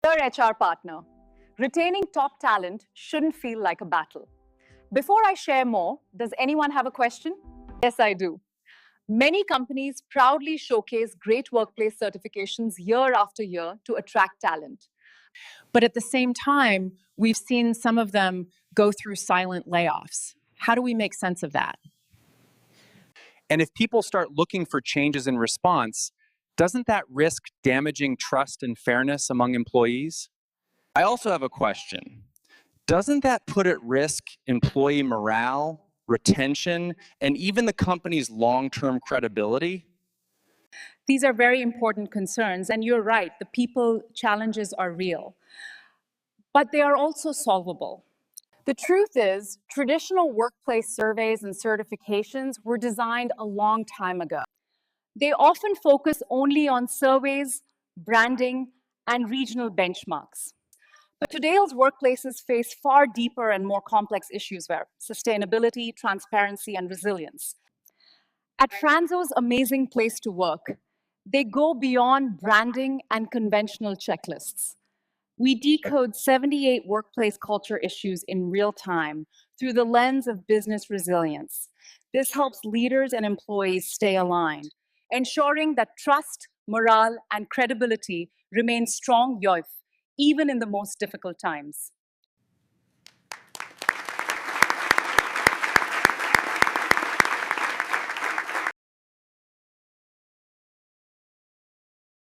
Dear HR partner, retaining top talent shouldn't feel like a battle. Before I share more, does anyone have a question? Yes, I do. Many companies proudly showcase great workplace certifications year after year to attract talent. But at the same time, we've seen some of them go through silent layoffs. How do we make sense of that? And if people start looking for changes in response, doesn't that risk damaging trust and fairness among employees? I also have a question. Doesn't that put at risk employee morale, retention, and even the company's long-term credibility? These are very important concerns, and you're right, the people challenges are real, but they are also solvable. The truth is, traditional workplace surveys and certifications were designed a long time ago. They often focus only on surveys, branding, and regional benchmarks. But today's workplaces face far deeper and more complex issues where sustainability, transparency, and resilience. At Frandzzo's amazing place to work, they go beyond branding and conventional checklists. We decode 78 workplace culture issues in real time through the lens of business resilience. This helps leaders and employees stay aligned, ensuring that trust, morale, and credibility remain strong even in the most difficult times.